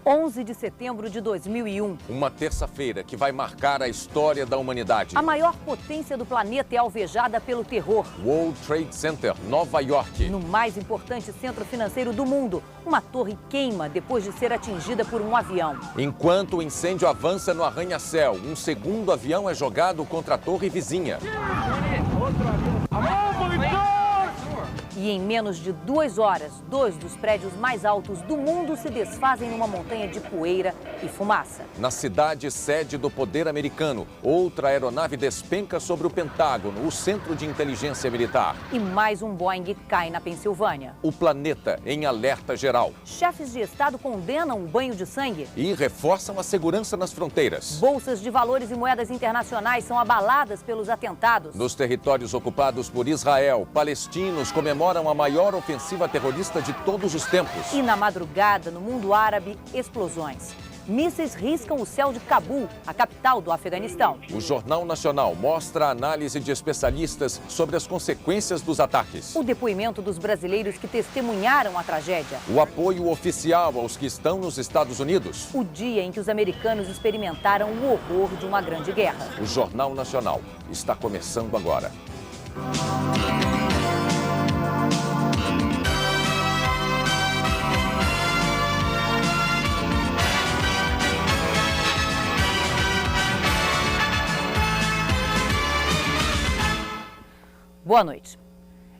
11 de setembro de 2001. Uma terça-feira que vai marcar a história da humanidade. A maior potência do planeta é alvejada pelo terror. World Trade Center, Nova York. No mais importante centro financeiro do mundo, uma torre queima depois de ser atingida por um avião. Enquanto o incêndio avança no arranha-céu, um segundo avião é jogado contra a torre vizinha. E em menos de 2 horas, 2 dos prédios mais altos do mundo se desfazem numa montanha de poeira e fumaça. Na cidade sede do poder americano, outra aeronave despenca sobre o Pentágono, o centro de inteligência militar. E mais um Boeing cai na Pensilvânia. O planeta em alerta geral. Chefes de Estado condenam o banho de sangue. E reforçam a segurança nas fronteiras. Bolsas de valores e moedas internacionais são abaladas pelos atentados. Nos territórios ocupados por Israel, palestinos comemoram a maior ofensiva terrorista de todos os tempos. E na madrugada, no mundo árabe, explosões. Mísseis riscam o céu de Cabul, a capital do Afeganistão. O Jornal Nacional mostra a análise de especialistas sobre as consequências dos ataques. O depoimento dos brasileiros que testemunharam a tragédia. O apoio oficial aos que estão nos Estados Unidos. O dia em que os americanos experimentaram o horror de uma grande guerra. O Jornal Nacional está começando agora. Boa noite.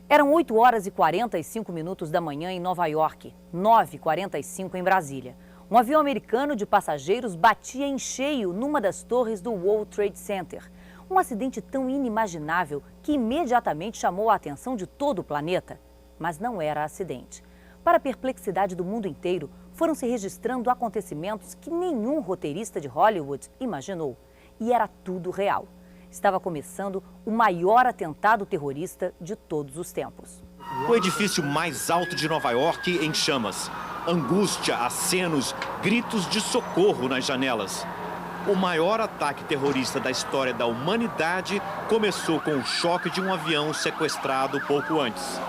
Eram 8 horas e 45 minutos da manhã em Nova York, 9h45 em Brasília. Um avião americano de passageiros batia em cheio numa das torres do World Trade Center. Um acidente tão inimaginável que imediatamente chamou a atenção de todo o planeta. Mas não era acidente. Para a perplexidade do mundo inteiro, foram se registrando acontecimentos que nenhum roteirista de Hollywood imaginou. E era tudo real. Estava começando o maior atentado terrorista de todos os tempos. O edifício mais alto de Nova York em chamas. Angústia, acenos, gritos de socorro nas janelas. O maior ataque terrorista da história da humanidade começou com o choque de um avião sequestrado pouco antes.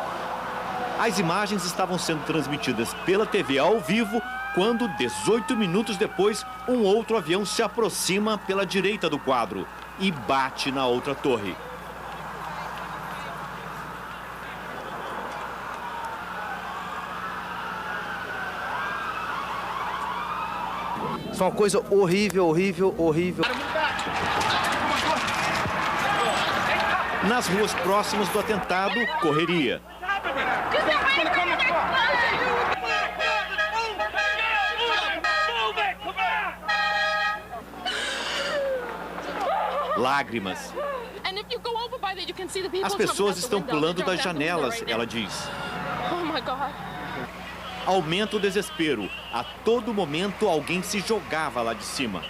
As imagens estavam sendo transmitidas pela TV ao vivo quando, 18 minutos depois, um outro avião se aproxima pela direita do quadro e bate na outra torre. Isso é uma coisa horrível, horrível, horrível. Nas ruas próximas do atentado, correria. Lágrimas. As pessoas estão pulando das janelas, ela diz. Aumenta o desespero. A todo momento, alguém se jogava lá de cima.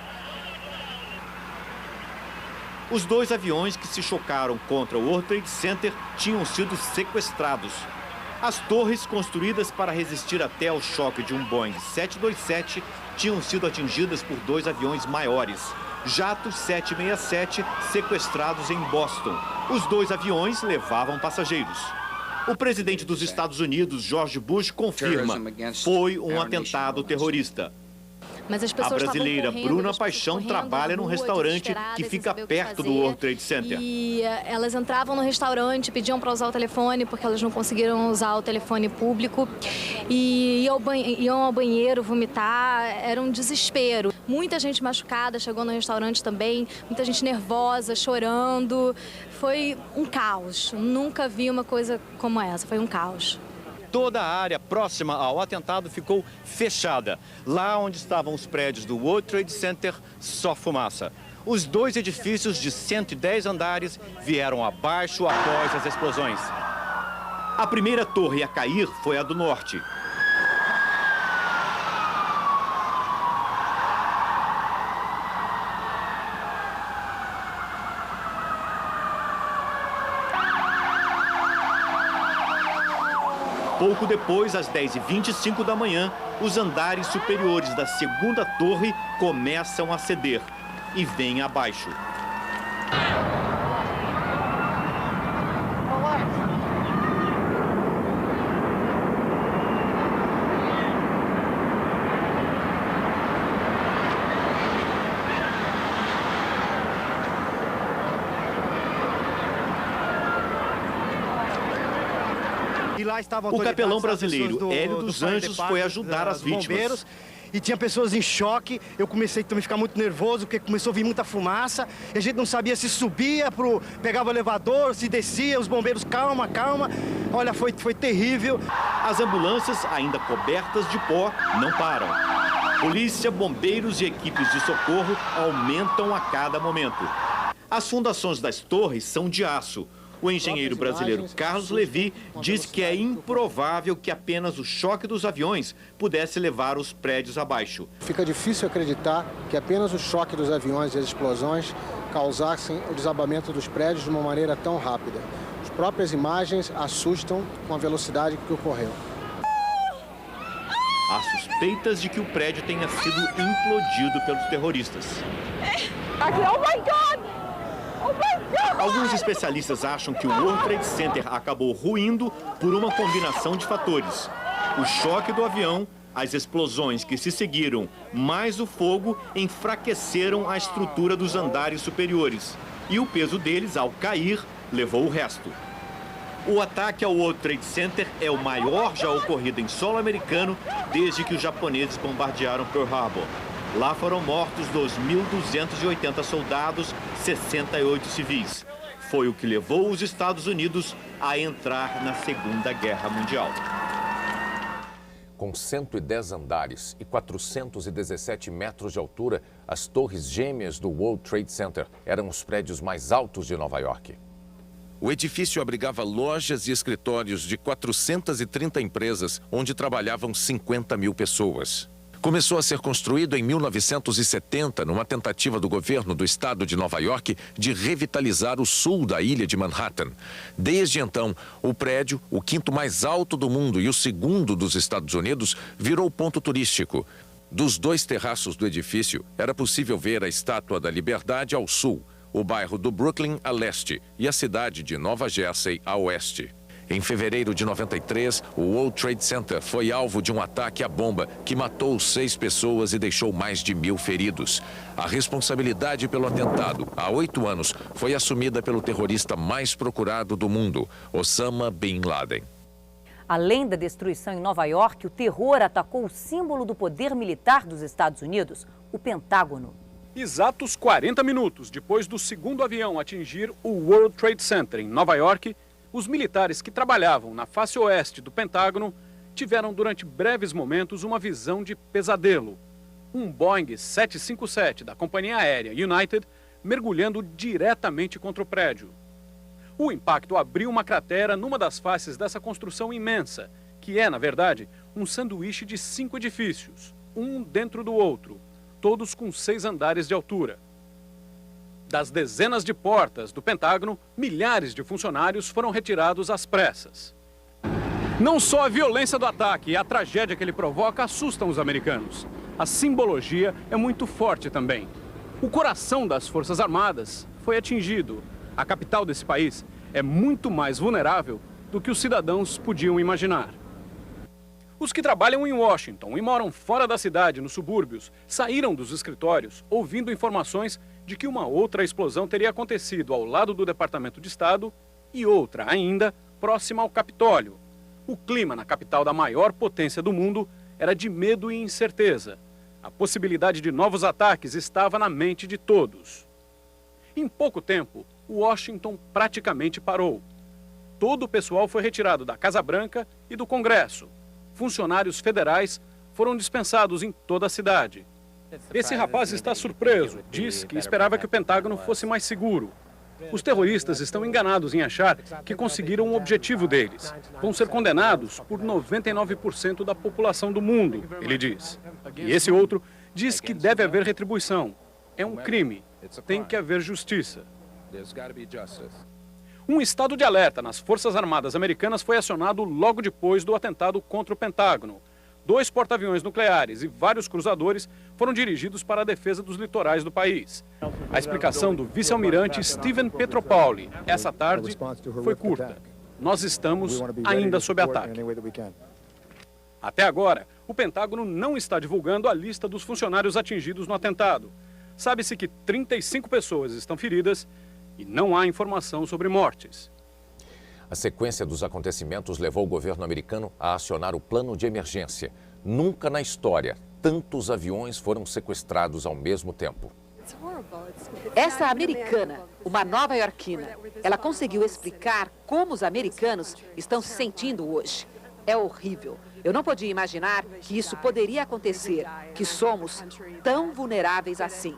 Os 2 aviões que se chocaram contra o World Trade Center tinham sido sequestrados. As torres, construídas para resistir até ao choque de um Boeing 727, tinham sido atingidas por 2 aviões maiores. Jatos 767 sequestrados em Boston. Os 2 aviões levavam passageiros. O presidente dos Estados Unidos, George Bush, confirma: foi um atentado terrorista. Mas as A pessoas brasileira Bruna Paixão trabalha num restaurante que fica perto do World Trade Center. E elas entravam no restaurante, pediam para usar o telefone porque elas não conseguiram usar o telefone público. E iam ao banheiro vomitar, era um desespero. Muita gente machucada chegou no restaurante também, muita gente nervosa, chorando. Foi um caos. Nunca vi uma coisa como essa, foi um caos. Toda a área próxima ao atentado ficou fechada. Lá onde estavam os prédios do World Trade Center, só fumaça. Os 2 edifícios de 110 andares vieram abaixo após as explosões. A primeira torre a cair foi a do norte. Pouco depois, às 10h25 da manhã, os andares superiores da segunda torre começam a ceder e vêm abaixo. lá estavam O capelão autorizados, as brasileiro pessoas Hélio dos Fire Anjos foi ajudar as vítimas. bombeiros. E tinha pessoas em choque, eu comecei também a ficar muito nervoso, porque começou a vir muita fumaça, e a gente não sabia se subia, pegava o elevador, se descia, os bombeiros, calma, calma. Olha, foi terrível. As ambulâncias, ainda cobertas de pó, não param. Polícia, bombeiros e equipes de socorro aumentam a cada momento. As fundações das torres são de aço. O engenheiro brasileiro Carlos Levi diz que é improvável que apenas o choque dos aviões pudesse levar os prédios abaixo. Fica difícil acreditar que apenas o choque dos aviões e as explosões causassem o desabamento dos prédios de uma maneira tão rápida. As próprias imagens assustam com a velocidade que ocorreu. Há suspeitas de que o prédio tenha sido implodido pelos terroristas. Oh my God! Alguns especialistas acham que o World Trade Center acabou ruindo por uma combinação de fatores. O choque do avião, as explosões que se seguiram, mais o fogo enfraqueceram a estrutura dos andares superiores. E o peso deles, ao cair, levou o resto. O ataque ao World Trade Center é o maior já ocorrido em solo americano desde que os japoneses bombardearam Pearl Harbor. Lá foram mortos 2.280 soldados, 68 civis. Foi o que levou os Estados Unidos a entrar na Segunda Guerra Mundial. Com 110 andares e 417 metros de altura, as torres gêmeas do World Trade Center eram os prédios mais altos de Nova York. O edifício abrigava lojas e escritórios de 430 empresas, onde trabalhavam 50 mil pessoas. Começou a ser construído em 1970, numa tentativa do governo do estado de Nova York de revitalizar o sul da ilha de Manhattan. Desde então, o prédio, o quinto mais alto do mundo e o segundo dos Estados Unidos, virou ponto turístico. Dos dois terraços do edifício, era possível ver a Estátua da Liberdade ao sul, o bairro do Brooklyn a leste e a cidade de Nova Jersey a oeste. Em fevereiro de 93, o World Trade Center foi alvo de um ataque à bomba que matou 6 pessoas e deixou mais de 1.000 feridos. A responsabilidade pelo atentado, há 8 anos, foi assumida pelo terrorista mais procurado do mundo, Osama Bin Laden. Além da destruição em Nova York, o terror atacou o símbolo do poder militar dos Estados Unidos, o Pentágono. Exatos 40 minutos depois do segundo avião atingir o World Trade Center em Nova York, os militares que trabalhavam na face oeste do Pentágono tiveram durante breves momentos uma visão de pesadelo. Um Boeing 757 da companhia aérea United mergulhando diretamente contra o prédio. O impacto abriu uma cratera numa das faces dessa construção imensa, que é, na verdade, um sanduíche de 5 edifícios, um dentro do outro, todos com 6 andares de altura. Das dezenas de portas do Pentágono, milhares de funcionários foram retirados às pressas. Não só a violência do ataque e a tragédia que ele provoca assustam os americanos. A simbologia é muito forte também. O coração das Forças Armadas foi atingido. A capital desse país é muito mais vulnerável do que os cidadãos podiam imaginar. Os que trabalham em Washington e moram fora da cidade, nos subúrbios, saíram dos escritórios ouvindo informações de que uma outra explosão teria acontecido ao lado do Departamento de Estado e outra ainda próxima ao Capitólio. O clima na capital da maior potência do mundo era de medo e incerteza. A possibilidade de novos ataques estava na mente de todos. Em pouco tempo, Washington praticamente parou. Todo o pessoal foi retirado da Casa Branca e do Congresso. Funcionários federais foram dispensados em toda a cidade. Esse rapaz está surpreso. Diz que esperava que o Pentágono fosse mais seguro. Os terroristas estão enganados em achar que conseguiram o objetivo deles. Vão ser condenados por 99% da população do mundo, ele diz. E esse outro diz que deve haver retribuição. É um crime. Tem que haver justiça. Um estado de alerta nas Forças Armadas Americanas foi acionado logo depois do atentado contra o Pentágono. 2 porta-aviões nucleares e vários cruzadores foram dirigidos para a defesa dos litorais do país. A explicação do vice-almirante Steven Petropauly essa tarde foi curta. Nós estamos ainda sob ataque. Até agora, o Pentágono não está divulgando a lista dos funcionários atingidos no atentado. Sabe-se que 35 pessoas estão feridas e não há informação sobre mortes. A sequência dos acontecimentos levou o governo americano a acionar o plano de emergência. Nunca na história, tantos aviões foram sequestrados ao mesmo tempo. Essa americana, uma nova-iorquina, ela conseguiu explicar como os americanos estão se sentindo hoje. É horrível. Eu não podia imaginar que isso poderia acontecer, que somos tão vulneráveis assim.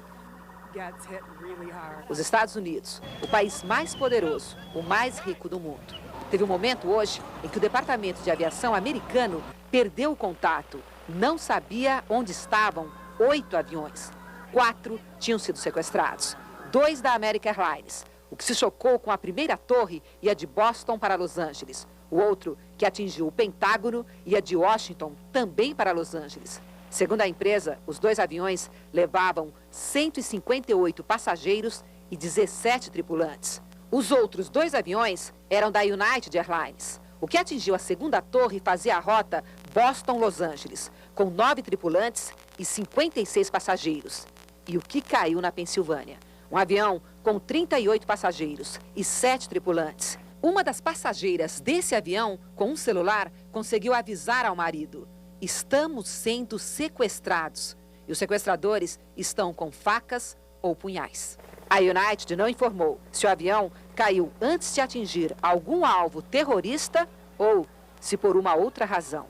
Os Estados Unidos, o país mais poderoso, o mais rico do mundo. Teve um momento hoje em que o Departamento de Aviação americano perdeu o contato. Não sabia onde estavam 8 aviões. 4 tinham sido sequestrados. 2 da American Airlines. O que se chocou com a primeira torre e a de Boston para Los Angeles. O outro, que atingiu o Pentágono, e a de Washington, também para Los Angeles. Segundo a empresa, os 2 aviões levavam 158 passageiros e 17 tripulantes. Os outros 2 aviões eram da United Airlines. O que atingiu a segunda torre fazia a rota Boston-Los Angeles, com 9 tripulantes e 56 passageiros. E o que caiu na Pensilvânia? Um avião com 38 passageiros e 7 tripulantes. Uma das passageiras desse avião, com um celular, conseguiu avisar ao marido: estamos sendo sequestrados. E os sequestradores estão com facas ou punhais. A United não informou se o avião caiu antes de atingir algum alvo terrorista ou se por uma outra razão.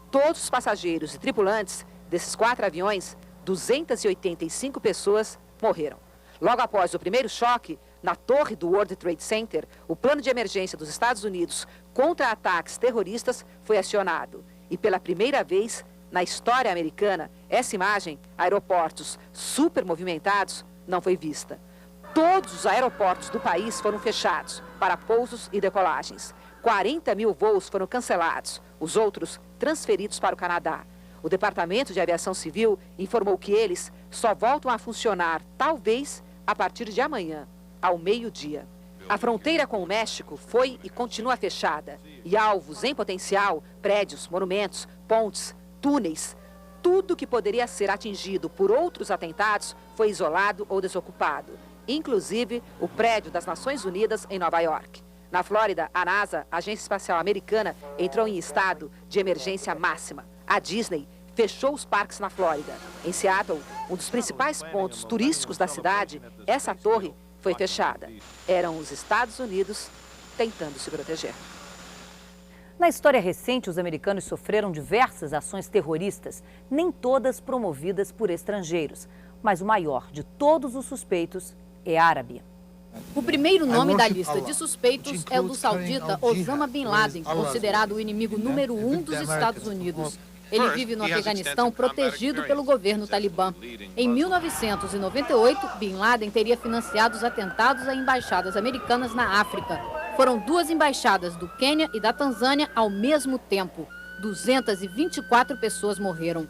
Todos os passageiros e tripulantes desses 4 aviões, 285 pessoas, morreram. Logo após o primeiro choque, na torre do World Trade Center, o plano de emergência dos Estados Unidos contra ataques terroristas foi acionado. E pela primeira vez na história americana, essa imagem, aeroportos super movimentados, não foi vista. Todos os aeroportos do país foram fechados para pousos e decolagens. 40 mil voos foram cancelados, os outros transferidos para o Canadá. O Departamento de Aviação Civil informou que eles só voltam a funcionar, talvez, a partir de amanhã, ao meio-dia. A fronteira com o México foi e continua fechada. E alvos em potencial, prédios, monumentos, pontes, túneis, tudo que poderia ser atingido por outros atentados foi isolado ou desocupado. Inclusive o prédio das Nações Unidas em Nova York. Na Flórida, a NASA, a Agência Espacial Americana, entrou em estado de emergência máxima. A Disney fechou os parques na Flórida. Em Seattle, um dos principais pontos turísticos da cidade, essa torre foi fechada. Eram os Estados Unidos tentando se proteger. Na história recente, os americanos sofreram diversas ações terroristas, nem todas promovidas por estrangeiros. Mas o maior de todos os suspeitos é árabe. O primeiro nome da lista de suspeitos é o do saudita Osama Bin Laden, considerado o inimigo número 1 dos Estados Unidos. Ele vive no Afeganistão protegido pelo governo talibã. Em 1998, Bin Laden teria financiado os atentados a embaixadas americanas na África. Foram 2 embaixadas do Quênia e da Tanzânia ao mesmo tempo. 224 pessoas morreram.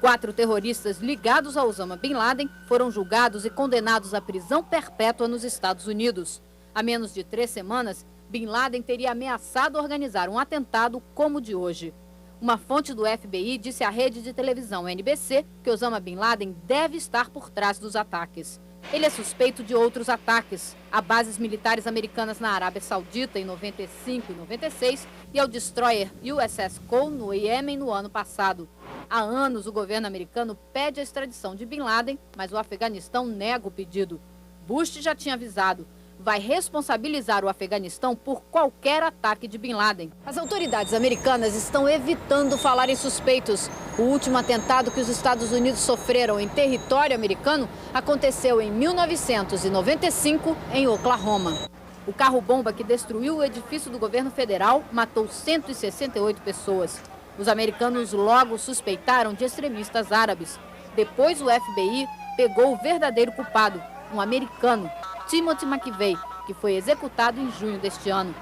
4 terroristas ligados a Osama Bin Laden foram julgados e condenados à prisão perpétua nos Estados Unidos. Há menos de 3 semanas, Bin Laden teria ameaçado organizar um atentado como o de hoje. Uma fonte do FBI disse à rede de televisão NBC que Osama Bin Laden deve estar por trás dos ataques. Ele é suspeito de outros ataques a bases militares americanas na Arábia Saudita em 95 e 96 e ao destroyer USS Cole no Iêmen no ano passado. Há anos o governo americano pede a extradição de Bin Laden, mas o Afeganistão nega o pedido. Bush já tinha avisado. Vai responsabilizar o Afeganistão por qualquer ataque de Bin Laden. As autoridades americanas estão evitando falar em suspeitos. O último atentado que os Estados Unidos sofreram em território americano aconteceu em 1995, em Oklahoma. O carro-bomba que destruiu o edifício do governo federal matou 168 pessoas. Os americanos logo suspeitaram de extremistas árabes. Depois o FBI pegou o verdadeiro culpado, um americano, Timothy McVeigh, que foi executado em junho deste ano.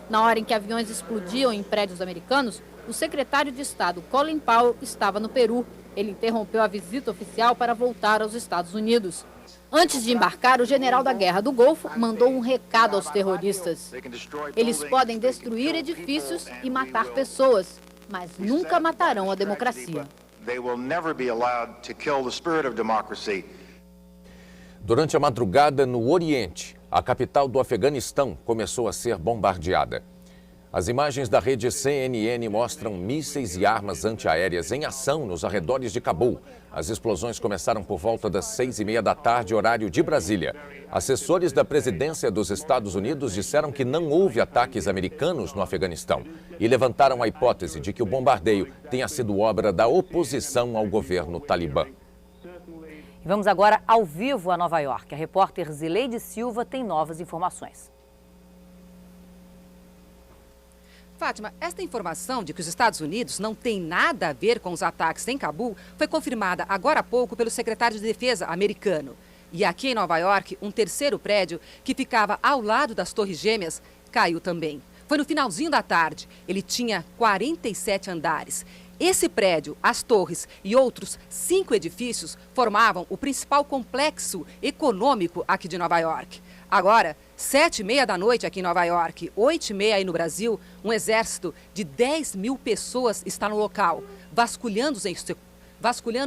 Na hora em que aviões explodiam em prédios americanos, o secretário de Estado, Colin Powell, estava no Peru. Ele interrompeu a visita oficial para voltar aos Estados Unidos. Antes de embarcar, o general da Guerra do Golfo mandou um recado aos terroristas. Eles podem destruir edifícios e matar pessoas, mas nunca matarão a democracia. Durante a madrugada no Oriente, a capital do Afeganistão começou a ser bombardeada. As imagens da rede CNN mostram mísseis e armas antiaéreas em ação nos arredores de Cabul. As explosões começaram por volta das 6h30 da tarde, horário de Brasília. Assessores da presidência dos Estados Unidos disseram que não houve ataques americanos no Afeganistão e levantaram a hipótese de que o bombardeio tenha sido obra da oposição ao governo talibã. E vamos agora ao vivo a Nova York. A repórter Zileide Silva tem novas informações. Fátima, esta informação de que os Estados Unidos não têm nada a ver com os ataques em Cabul foi confirmada agora há pouco pelo secretário de Defesa americano. E aqui em Nova York, um terceiro prédio que ficava ao lado das Torres Gêmeas caiu também. Foi no finalzinho da tarde. Ele tinha 47 andares. Esse prédio, as torres e outros 5 edifícios formavam o principal complexo econômico aqui de Nova York. Agora, 7h30 da noite aqui em Nova York, 8h30 aí no Brasil, um exército de 10 mil pessoas está no local, vasculhando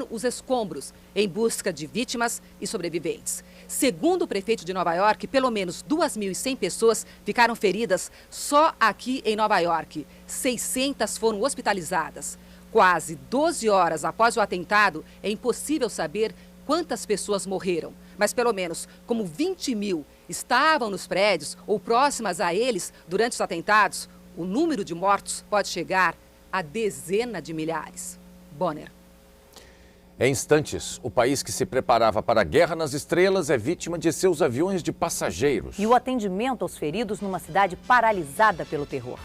os escombros em busca de vítimas e sobreviventes. Segundo o prefeito de Nova York, pelo menos 2.100 pessoas ficaram feridas só aqui em Nova York. 600 foram hospitalizadas. Quase 12 horas após o atentado, é impossível saber quantas pessoas morreram. Mas pelo menos como 20 mil estavam nos prédios ou próximas a eles durante os atentados, o número de mortos pode chegar a dezenas de milhares. Bonner. Em instantes, o país que se preparava para a Guerra nas Estrelas é vítima de seus aviões de passageiros. E o atendimento aos feridos numa cidade paralisada pelo terror.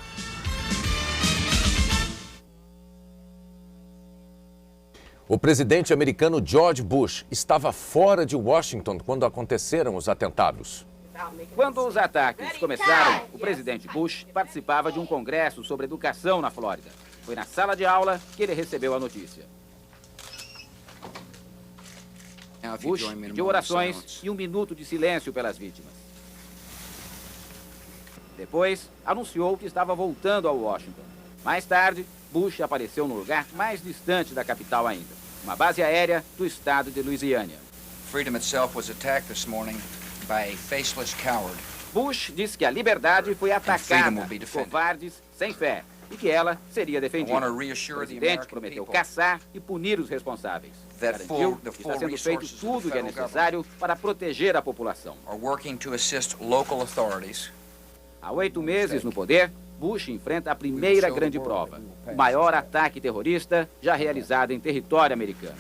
O presidente americano George Bush estava fora de Washington quando aconteceram os atentados. Quando os ataques começaram, o presidente Bush participava de um congresso sobre educação na Flórida. Foi na sala de aula que ele recebeu a notícia. Bush pediu orações e 1 minuto de silêncio pelas vítimas. Depois, anunciou que estava voltando a Washington. Mais tarde, Bush apareceu no lugar mais distante da capital ainda, uma base aérea do estado de Louisiana. Freedom itself was attacked this morning by a faceless coward. Bush disse que a liberdade foi atacada por covardes sem fé e que ela seria defendida. O presidente prometeu caçar e punir os responsáveis. Garantiu que está sendo feito tudo o que é necessário para proteger a população. Há 8 meses no poder, Bush enfrenta a primeira grande prova, o maior ataque terrorista já realizado em território americano.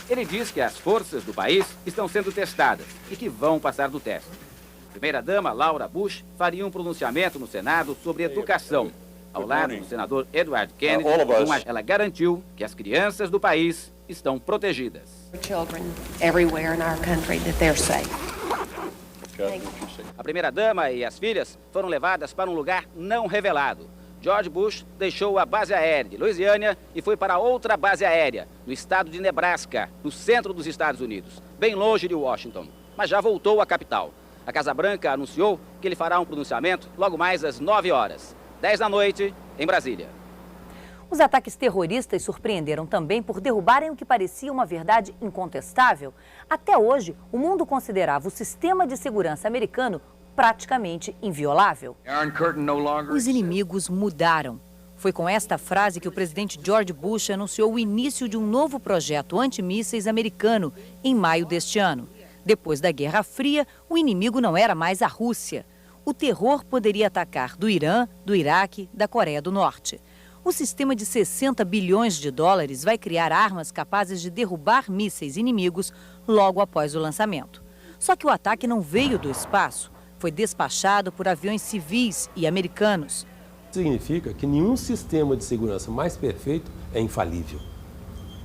Ele diz que as forças do país estão sendo testadas e que vão passar do teste. A primeira-dama, Laura Bush, faria um pronunciamento no Senado sobre educação, ao lado do senador Edward Kennedy. Ela garantiu que as crianças do país estão protegidas. A primeira-dama e as filhas foram levadas para um lugar não revelado. George Bush deixou a base aérea de Louisiana e foi para outra base aérea, no estado de Nebraska, no centro dos Estados Unidos, bem longe de Washington, mas já voltou à capital. A Casa Branca anunciou que ele fará um pronunciamento logo mais às 9 horas, 10 da noite, em Brasília. Os ataques terroristas surpreenderam também por derrubarem o que parecia uma verdade incontestável. Até hoje, o mundo considerava o sistema de segurança americano praticamente inviolável. Os inimigos mudaram. Foi com esta frase que o presidente George Bush anunciou o início de um novo projeto antimísseis americano em maio deste ano. Depois da Guerra Fria, o inimigo não era mais a Rússia. O terror poderia atacar do Irã, do Iraque, da Coreia do Norte. O sistema de 60 bilhões de dólares vai criar armas capazes de derrubar mísseis inimigos logo após o lançamento. Só que o ataque não veio do espaço. Foi despachado por aviões civis e americanos. Significa que nenhum sistema de segurança mais perfeito é infalível.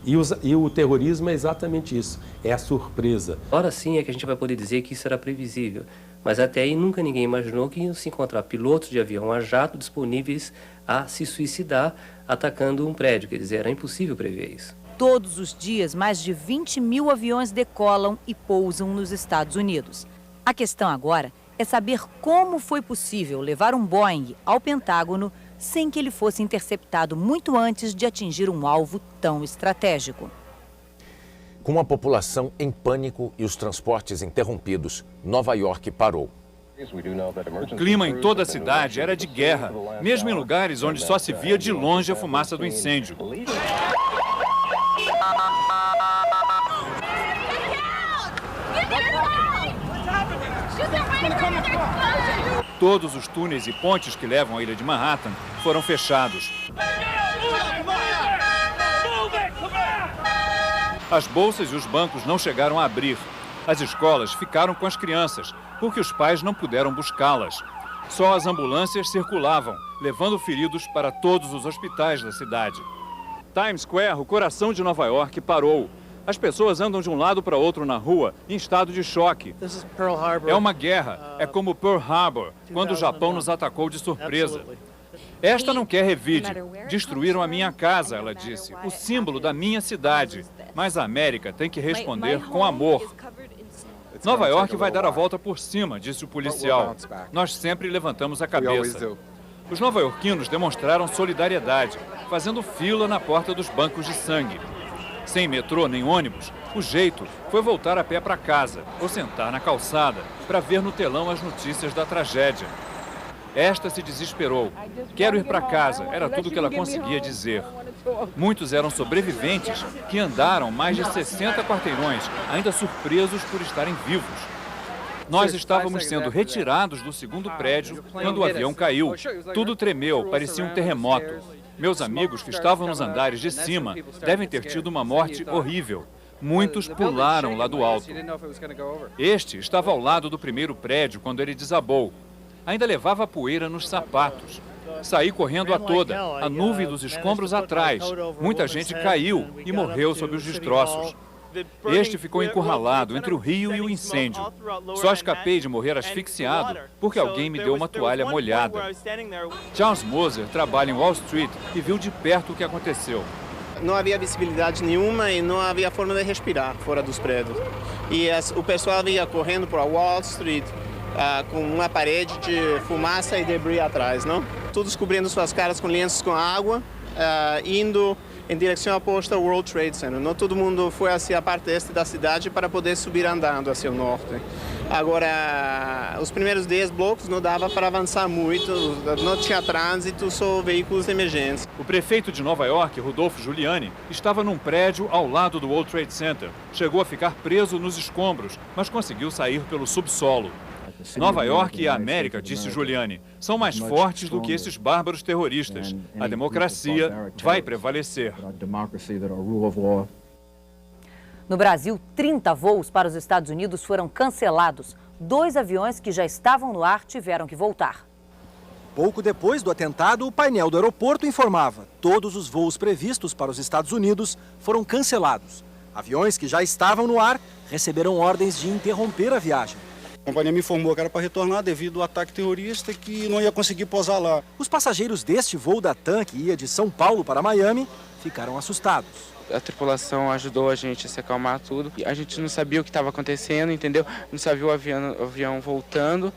E o terrorismo é exatamente isso, é a surpresa. Agora sim é que a gente vai poder dizer que isso era previsível. Mas até aí nunca ninguém imaginou que iam se encontrar pilotos de avião a jato disponíveis a se suicidar atacando um prédio. Quer dizer, era impossível prever isso. Todos os dias, mais de 20 mil aviões decolam e pousam nos Estados Unidos. A questão agora é saber como foi possível levar um Boeing ao Pentágono sem que ele fosse interceptado muito antes de atingir um alvo tão estratégico. Com a população em pânico e os transportes interrompidos, Nova York parou. O clima em toda a cidade era de guerra, mesmo em lugares onde só se via de longe a fumaça do incêndio. Todos os túneis e pontes que levam à ilha de Manhattan foram fechados. As bolsas e os bancos não chegaram a abrir. As escolas ficaram com as crianças, porque os pais não puderam buscá-las. Só as ambulâncias circulavam, levando feridos para todos os hospitais da cidade. Times Square, o coração de Nova York, parou. As pessoas andam de um lado para outro na rua, em estado de choque. É uma guerra, é como Pearl Harbor, quando o Japão nos atacou de surpresa. Esta não quer revide. Destruíram a minha casa, ela disse, o símbolo da minha cidade. Mas a América tem que responder com amor. Nova York vai dar a volta por cima, disse o policial. Nós sempre levantamos a cabeça. Os nova-iorquinos demonstraram solidariedade, fazendo fila na porta dos bancos de sangue. Sem metrô nem ônibus, o jeito foi voltar a pé para casa ou sentar na calçada para ver no telão as notícias da tragédia. Esta se desesperou. Quero ir para casa, era tudo que ela conseguia dizer. Muitos eram sobreviventes que andaram mais de 60 quarteirões, ainda surpresos por estarem vivos. Nós estávamos sendo retirados do segundo prédio quando o avião caiu. Tudo tremeu, parecia um terremoto. Meus amigos que estavam nos andares de cima devem ter tido uma morte horrível. Muitos pularam lá do alto. Este estava ao lado do primeiro prédio quando ele desabou. Ainda levava poeira nos sapatos. Saí correndo a toda, a nuvem dos escombros atrás. Muita gente caiu e morreu sob os destroços. Este ficou encurralado entre o rio e o incêndio. Só escapei de morrer asfixiado porque alguém me deu uma toalha molhada. Charles Moser trabalha em Wall Street e viu de perto o que aconteceu. Não havia visibilidade nenhuma e não havia forma de respirar fora dos prédios. E o pessoal ia correndo para Wall Street com uma parede de fumaça e debris atrás, não? Todos cobrindo suas caras com lenços com água, indo em direção oposta ao World Trade Center. Não todo mundo foi hacia a parte este da cidade para poder subir andando hacia o norte. Agora, os primeiros 10 blocos não dava para avançar muito, não tinha trânsito, só veículos de emergência. O prefeito de Nova York, Rudolph Giuliani, estava num prédio ao lado do World Trade Center. Chegou a ficar preso nos escombros, mas conseguiu sair pelo subsolo. Nova York e a América, disse Giuliani, são mais fortes do que esses bárbaros terroristas. A democracia vai prevalecer. No Brasil, 30 voos para os Estados Unidos foram cancelados. 2 aviões que já estavam no ar tiveram que voltar. Pouco depois do atentado, o painel do aeroporto informava: todos os voos previstos para os Estados Unidos foram cancelados. Aviões que já estavam no ar receberam ordens de interromper a viagem. A companhia me informou que era para retornar devido ao ataque terrorista, que não ia conseguir pousar lá. Os passageiros deste voo da TAM, que ia de São Paulo para Miami, ficaram assustados. A tripulação ajudou a gente a se acalmar tudo. A gente não sabia o que estava acontecendo, entendeu? Não sabia o avião voltando.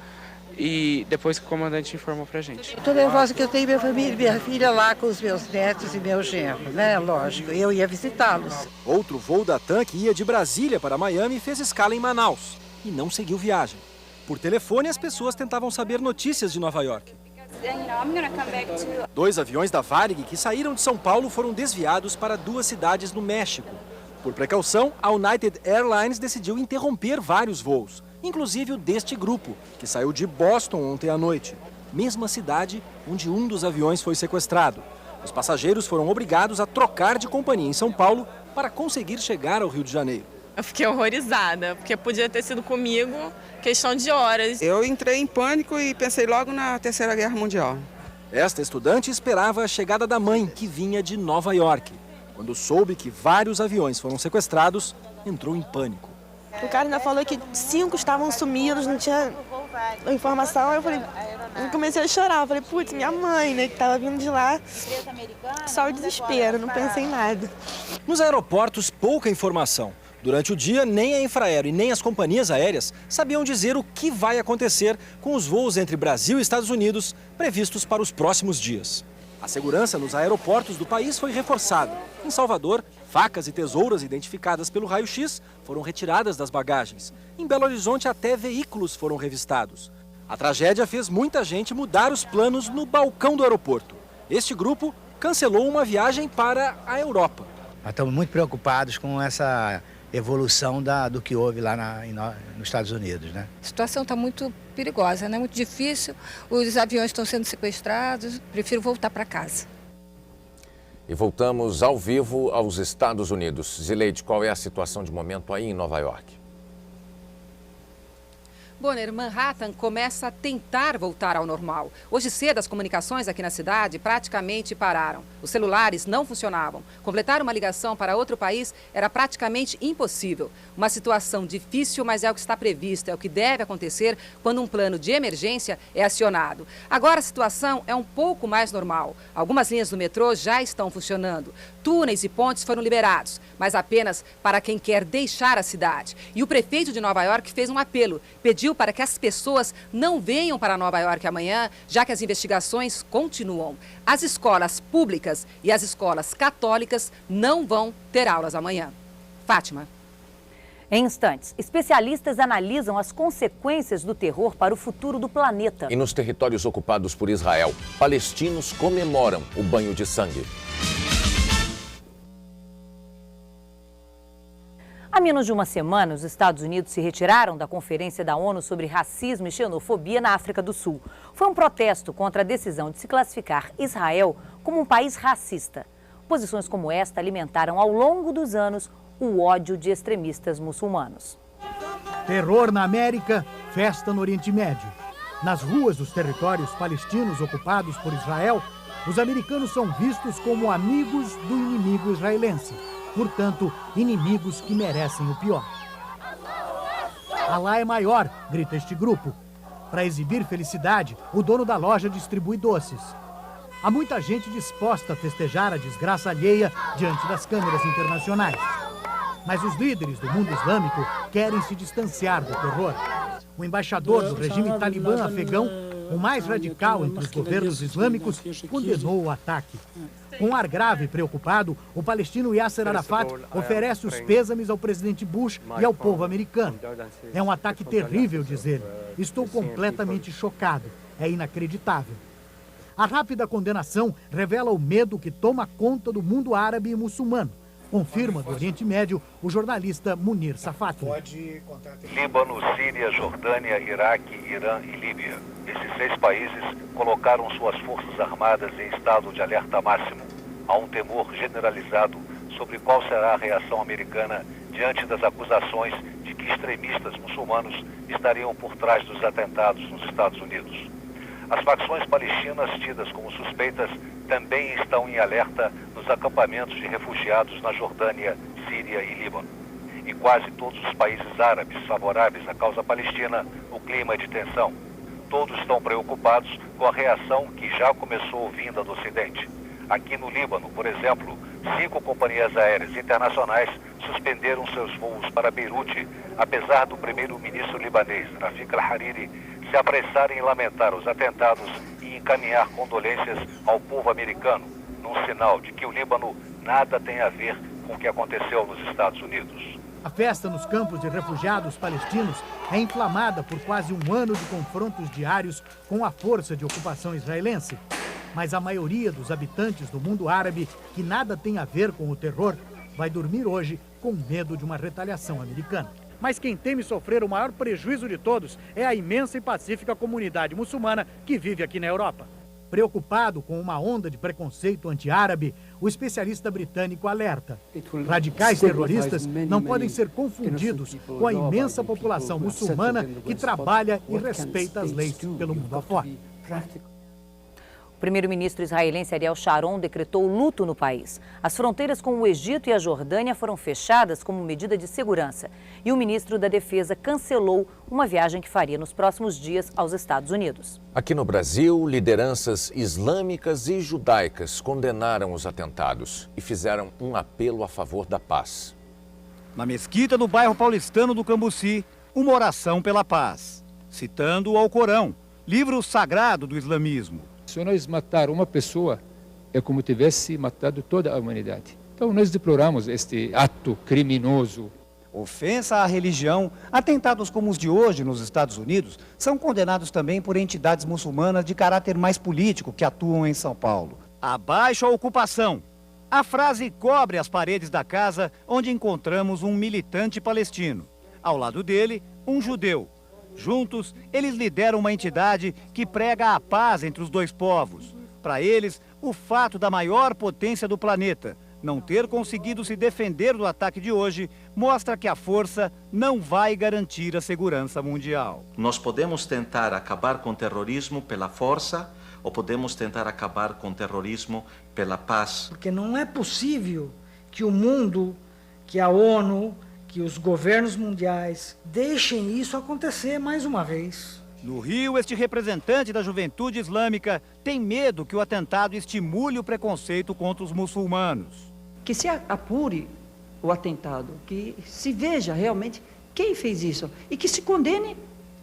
E depois que o comandante informou pra gente. Estou nervosa que eu tenho minha filha lá com os meus netos e meu genro, né? Lógico, eu ia visitá-los. Outro voo da TAM, que ia de Brasília para Miami, fez escala em Manaus e não seguiu viagem. Por telefone, as pessoas tentavam saber notícias de Nova York. 2 aviões da Varig que saíram de São Paulo foram desviados para 2 cidades no México. Por precaução, a United Airlines decidiu interromper vários voos, inclusive o deste grupo, que saiu de Boston ontem à noite, mesma cidade onde um dos aviões foi sequestrado. Os passageiros foram obrigados a trocar de companhia em São Paulo para conseguir chegar ao Rio de Janeiro. Eu fiquei horrorizada, porque podia ter sido comigo questão de horas. Eu entrei em pânico e pensei logo na Terceira Guerra Mundial. Esta estudante esperava a chegada da mãe, que vinha de Nova York. Quando soube que vários aviões foram sequestrados, entrou em pânico. O cara ainda falou que 5 estavam sumidos, não tinha informação. Eu comecei a chorar. Eu falei, putz, minha mãe, né, que estava vindo de lá. Só o desespero, não pensei em nada. Nos aeroportos, pouca informação. Durante o dia, nem a Infraero e nem as companhias aéreas sabiam dizer o que vai acontecer com os voos entre Brasil e Estados Unidos previstos para os próximos dias. A segurança nos aeroportos do país foi reforçada. Em Salvador, facas e tesouras identificadas pelo raio-x foram retiradas das bagagens. Em Belo Horizonte, até veículos foram revistados. A tragédia fez muita gente mudar os planos no balcão do aeroporto. Este grupo cancelou uma viagem para a Europa. Nós estamos muito preocupados com essa evolução do que houve lá nos Estados Unidos, né? A situação está muito perigosa, né? Muito difícil, os aviões estão sendo sequestrados, prefiro voltar para casa. E voltamos ao vivo aos Estados Unidos. Zileide, qual é a situação de momento aí em Nova York? Bonner, Manhattan começa a tentar voltar ao normal. Hoje cedo, as comunicações aqui na cidade praticamente pararam. Os celulares não funcionavam. Completar uma ligação para outro país era praticamente impossível. Uma situação difícil, mas é o que está previsto, é o que deve acontecer quando um plano de emergência é acionado. Agora a situação é um pouco mais normal. Algumas linhas do metrô já estão funcionando. Túneis e pontes foram liberados, mas apenas para quem quer deixar a cidade. E o prefeito de Nova York fez um apelo, pediu para que as pessoas não venham para Nova York amanhã, já que as investigações continuam. As escolas públicas e as escolas católicas não vão ter aulas amanhã. Fátima. Em instantes, especialistas analisam as consequências do terror para o futuro do planeta. E nos territórios ocupados por Israel, palestinos comemoram o banho de sangue. Há menos de uma semana, os Estados Unidos se retiraram da Conferência da ONU sobre Racismo e Xenofobia na África do Sul. Foi um protesto contra a decisão de se classificar Israel como um país racista. Posições como esta alimentaram ao longo dos anos o ódio de extremistas muçulmanos. Terror na América, festa no Oriente Médio. Nas ruas dos territórios palestinos ocupados por Israel, os americanos são vistos como amigos do inimigo israelense. Portanto, inimigos que merecem o pior. Alá é maior, grita este grupo. Para exibir felicidade, o dono da loja distribui doces. Há muita gente disposta a festejar a desgraça alheia diante das câmeras internacionais. Mas os líderes do mundo islâmico querem se distanciar do terror. O embaixador do regime talibã afegão, o mais radical entre os governos islâmicos, condenou o ataque. Com um ar grave e preocupado, o palestino Yasser Arafat oferece os pêsames ao presidente Bush e ao povo americano. É um ataque terrível, diz ele. Estou completamente chocado. É inacreditável. A rápida condenação revela o medo que toma conta do mundo árabe e muçulmano. Confirma do Oriente Médio o jornalista Munir Safati. Líbano, Síria, Jordânia, Iraque, Irã e Líbia. Esses 6 países colocaram suas forças armadas em estado de alerta máximo. Há um temor generalizado sobre qual será a reação americana diante das acusações de que extremistas muçulmanos estariam por trás dos atentados nos Estados Unidos. As facções palestinas tidas como suspeitas também estão em alerta nos acampamentos de refugiados na Jordânia, Síria e Líbano. Em quase todos os países árabes favoráveis à causa palestina, o clima é de tensão. Todos estão preocupados com a reação que já começou vinda do Ocidente. Aqui no Líbano, por exemplo, 5 companhias aéreas internacionais suspenderam seus voos para Beirute, apesar do primeiro-ministro libanês, Rafik al-Hariri, se apressarem em lamentar os atentados e encaminhar condolências ao povo americano, num sinal de que o Líbano nada tem a ver com o que aconteceu nos Estados Unidos. A festa nos campos de refugiados palestinos é inflamada por quase um ano de confrontos diários com a força de ocupação israelense. Mas a maioria dos habitantes do mundo árabe, que nada tem a ver com o terror, vai dormir hoje com medo de uma retaliação americana. Mas quem teme sofrer o maior prejuízo de todos é a imensa e pacífica comunidade muçulmana que vive aqui na Europa. Preocupado com uma onda de preconceito anti-árabe, o especialista britânico alerta. Radicais terroristas não podem ser confundidos com a imensa população muçulmana que trabalha e respeita as leis pelo mundo afora. O primeiro-ministro israelense Ariel Sharon decretou luto no país. As fronteiras com o Egito e a Jordânia foram fechadas como medida de segurança. E o ministro da Defesa cancelou uma viagem que faria nos próximos dias aos Estados Unidos. Aqui no Brasil, lideranças islâmicas e judaicas condenaram os atentados e fizeram um apelo a favor da paz. Na mesquita do bairro paulistano do Cambuci, uma oração pela paz, citando o Alcorão, livro sagrado do islamismo. Se nós matar uma pessoa, é como tivesse matado toda a humanidade. Então nós deploramos este ato criminoso. Ofensa à religião, atentados como os de hoje nos Estados Unidos são condenados também por entidades muçulmanas de caráter mais político que atuam em São Paulo. Abaixo a ocupação. A frase cobre as paredes da casa onde encontramos um militante palestino. Ao lado dele, um judeu. Juntos, eles lideram uma entidade que prega a paz entre os dois povos. Para eles, o fato da maior potência do planeta não ter conseguido se defender do ataque de hoje mostra que a força não vai garantir a segurança mundial. Nós podemos tentar acabar com o terrorismo pela força ou podemos tentar acabar com o terrorismo pela paz. Porque não é possível que o mundo, que a ONU, que os governos mundiais deixem isso acontecer mais uma vez. No Rio, este representante da juventude islâmica tem medo que o atentado estimule o preconceito contra os muçulmanos. Que se apure o atentado, que se veja realmente quem fez isso e que se condene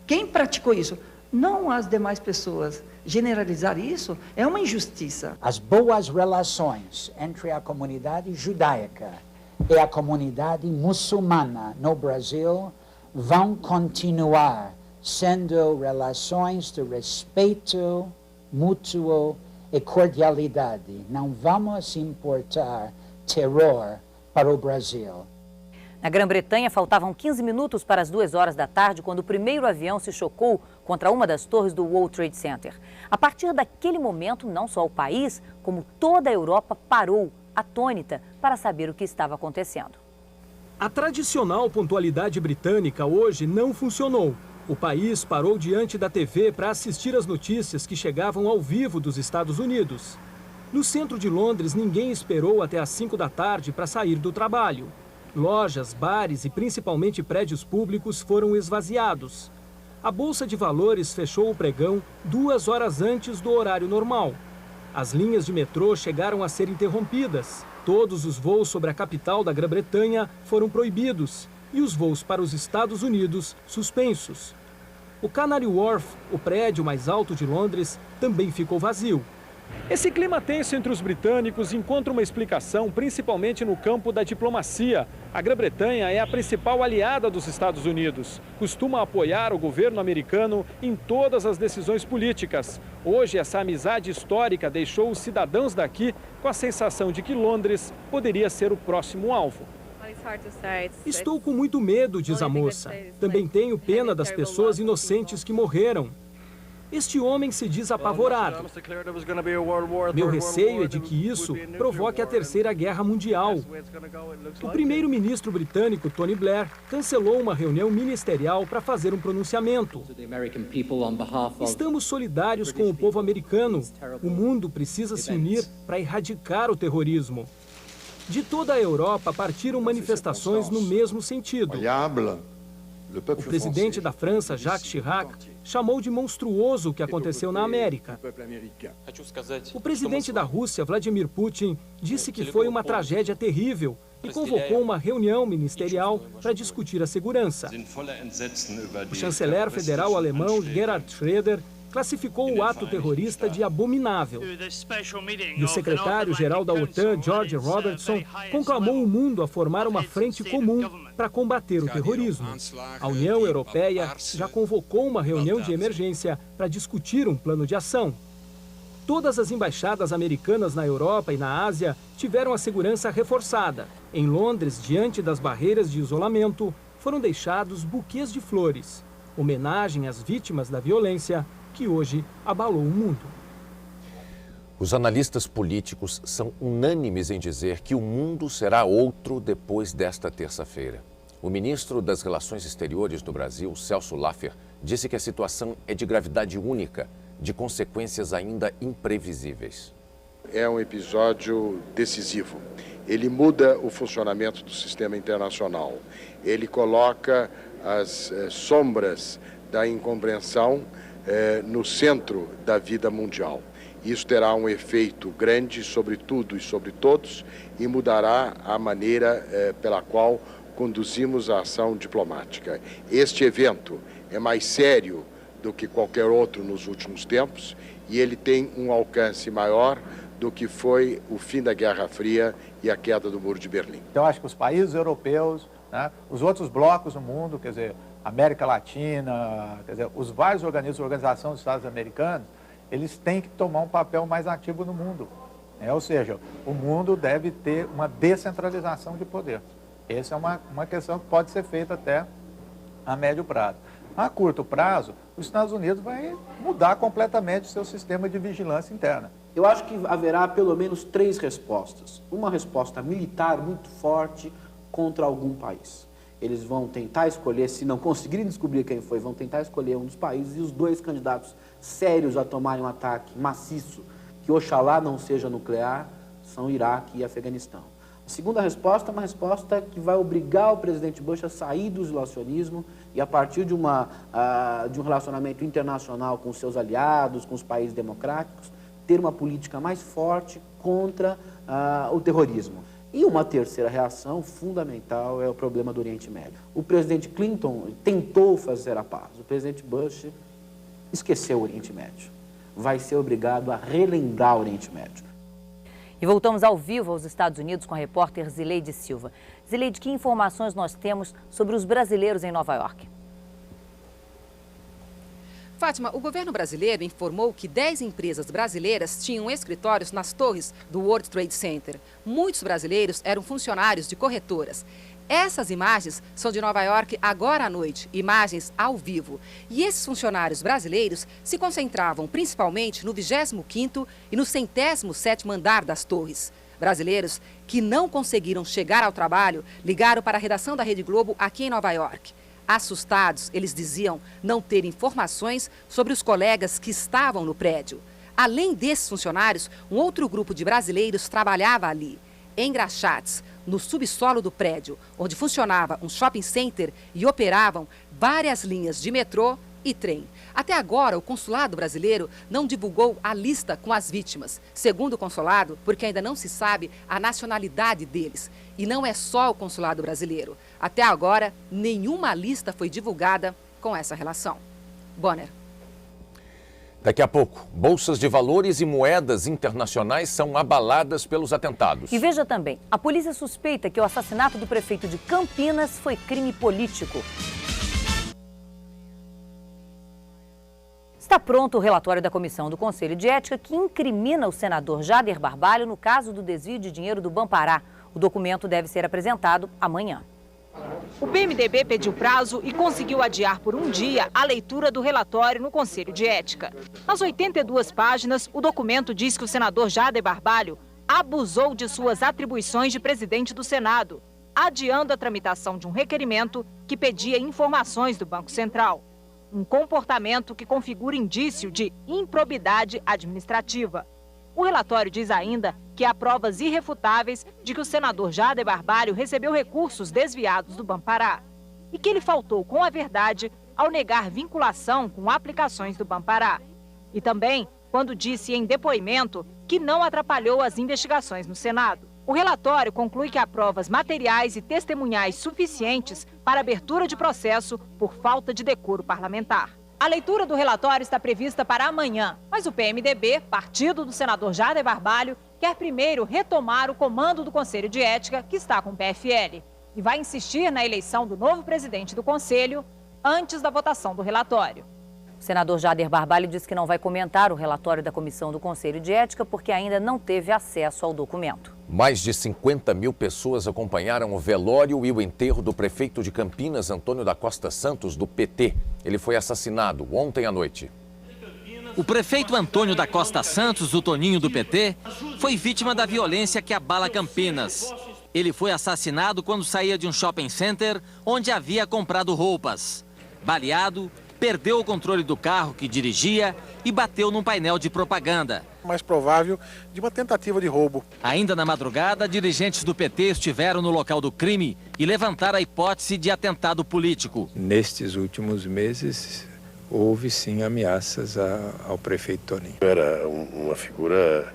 quem praticou isso, não as demais pessoas. Generalizar isso é uma injustiça. As boas relações entre a comunidade judaica e a comunidade muçulmana no Brasil vão continuar sendo relações de respeito mútuo e cordialidade. Não vamos importar terror para o Brasil. Na Grã-Bretanha, faltavam 15 minutos para as 2 horas da tarde, quando o primeiro avião se chocou contra uma das torres do World Trade Center. A partir daquele momento, não só o país, como toda a Europa parou, atônita, para saber o que estava acontecendo. A tradicional pontualidade britânica hoje não funcionou. O país parou diante da TV para assistir às notícias que chegavam ao vivo dos Estados Unidos. No centro de Londres, ninguém esperou até às 5 da tarde para sair do trabalho. Lojas, bares e principalmente prédios públicos foram esvaziados. A Bolsa de Valores fechou o pregão 2 horas antes do horário normal. As linhas de metrô chegaram a ser interrompidas. Todos os voos sobre a capital da Grã-Bretanha foram proibidos e os voos para os Estados Unidos suspensos. O Canary Wharf, o prédio mais alto de Londres, também ficou vazio. Esse clima tenso entre os britânicos encontra uma explicação principalmente no campo da diplomacia. A Grã-Bretanha é a principal aliada dos Estados Unidos. Costuma apoiar o governo americano em todas as decisões políticas. Hoje, essa amizade histórica deixou os cidadãos daqui com a sensação de que Londres poderia ser o próximo alvo. Estou com muito medo, diz a moça. Também tenho pena das pessoas inocentes que morreram. Este homem se diz apavorado. Meu receio é de que isso provoque a Terceira Guerra Mundial. O primeiro-ministro britânico, Tony Blair, cancelou uma reunião ministerial para fazer um pronunciamento. Estamos solidários com o povo americano. O mundo precisa se unir para erradicar o terrorismo. De toda a Europa partiram manifestações no mesmo sentido. O presidente da França, Jacques Chirac, chamou de monstruoso o que aconteceu na América. O presidente da Rússia, Vladimir Putin, disse que foi uma tragédia terrível e convocou uma reunião ministerial para discutir a segurança. O chanceler federal alemão, Gerhard Schröder, classificou o ato terrorista de abominável. E o secretário-geral da OTAN, George Robertson, conclamou o mundo a formar uma frente comum para combater o terrorismo. A União Europeia já convocou uma reunião de emergência para discutir um plano de ação. Todas as embaixadas americanas na Europa e na Ásia tiveram a segurança reforçada. Em Londres, diante das barreiras de isolamento, foram deixados buquês de flores, homenagem às vítimas da violência que hoje abalou o mundo. Os analistas políticos são unânimes em dizer que o mundo será outro depois desta terça-feira. O ministro das Relações Exteriores do Brasil, Celso Laffer, disse que a situação é de gravidade única, de consequências ainda imprevisíveis. É um episódio decisivo. Ele muda o funcionamento do sistema internacional. Ele coloca as sombras da incompreensão no centro da vida mundial. Isso terá um efeito grande sobre tudo e sobre todos e mudará a maneira pela qual conduzimos a ação diplomática. Este evento é mais sério do que qualquer outro nos últimos tempos e ele tem um alcance maior do que foi o fim da Guerra Fria e a queda do Muro de Berlim. Eu acho que os países europeus né? Os outros blocos no mundo, quer dizer, América Latina, quer dizer, os vários organismos, Organização dos Estados Americanos, eles têm que tomar um papel mais ativo no mundo. Ou seja, o mundo deve ter uma descentralização de poder. Essa é uma questão que pode ser feita até a médio prazo. A curto prazo, os Estados Unidos vai mudar completamente o seu sistema de vigilância interna. Eu acho que haverá pelo menos 3 respostas. Uma resposta militar muito forte contra algum país. Eles vão tentar escolher, se não conseguirem descobrir quem foi, vão tentar escolher um dos países, e os 2 candidatos sérios a tomarem um ataque maciço, que oxalá não seja nuclear, são Iraque e Afeganistão. A segunda resposta é uma resposta que vai obrigar o presidente Bush a sair do isolacionismo e, a partir de um relacionamento internacional com seus aliados, com os países democráticos, ter uma política mais forte contra o terrorismo. E uma terceira reação fundamental é o problema do Oriente Médio. O presidente Clinton tentou fazer a paz, o presidente Bush esqueceu o Oriente Médio. Vai ser obrigado a relembrar o Oriente Médio. E voltamos ao vivo aos Estados Unidos com a repórter Zileide Silva. Zileide, que informações nós temos sobre os brasileiros em Nova York? Fátima, o governo brasileiro informou que 10 empresas brasileiras tinham escritórios nas torres do World Trade Center. Muitos brasileiros eram funcionários de corretoras. Essas imagens são de Nova York agora à noite, imagens ao vivo. E esses funcionários brasileiros se concentravam principalmente no 25º e no 107º andar das torres. Brasileiros que não conseguiram chegar ao trabalho ligaram para a redação da Rede Globo aqui em Nova York. Assustados, eles diziam não ter informações sobre os colegas que estavam no prédio. Além desses funcionários, um outro grupo de brasileiros trabalhava ali, em engraxates, no subsolo do prédio, onde funcionava um shopping center e operavam várias linhas de metrô e trem. Até agora, o consulado brasileiro não divulgou a lista com as vítimas. Segundo o consulado, porque ainda não se sabe a nacionalidade deles. E não é só o consulado brasileiro. Até agora, nenhuma lista foi divulgada com essa relação. Bonner. Daqui a pouco, bolsas de valores e moedas internacionais são abaladas pelos atentados. E veja também, a polícia suspeita que o assassinato do prefeito de Campinas foi crime político. Está pronto o relatório da Comissão do Conselho de Ética que incrimina o senador Jader Barbalho no caso do desvio de dinheiro do Bampará. O documento deve ser apresentado amanhã. O PMDB pediu prazo e conseguiu adiar por um dia a leitura do relatório no Conselho de Ética. Nas 82 páginas, o documento diz que o senador Jader Barbalho abusou de suas atribuições de presidente do Senado, adiando a tramitação de um requerimento que pedia informações do Banco Central. Um comportamento que configura indício de improbidade administrativa. O relatório diz ainda que há provas irrefutáveis de que o senador Jader Barbalho recebeu recursos desviados do Bampará e que ele faltou com a verdade ao negar vinculação com aplicações do Bampará. E também quando disse em depoimento que não atrapalhou as investigações no Senado. O relatório conclui que há provas materiais e testemunhais suficientes para abertura de processo por falta de decoro parlamentar. A leitura do relatório está prevista para amanhã, mas o PMDB, partido do senador Jader Barbalho, quer primeiro retomar o comando do Conselho de Ética, que está com o PFL, e vai insistir na eleição do novo presidente do Conselho antes da votação do relatório. O senador Jader Barbalho diz que não vai comentar o relatório da Comissão do Conselho de Ética porque ainda não teve acesso ao documento. Mais de 50 mil pessoas acompanharam o velório e o enterro do prefeito de Campinas, Antônio da Costa Santos, do PT. Ele foi assassinado ontem à noite. O prefeito Antônio da Costa Santos, o Toninho do PT, foi vítima da violência que abala Campinas. Ele foi assassinado quando saía de um shopping center onde havia comprado roupas. Baleado, perdeu o controle do carro que dirigia e bateu num painel de propaganda. Mais provável de uma tentativa de roubo. Ainda na madrugada, dirigentes do PT estiveram no local do crime e levantaram a hipótese de atentado político. Nestes últimos meses, houve sim ameaças ao prefeito Toninho. Era uma figura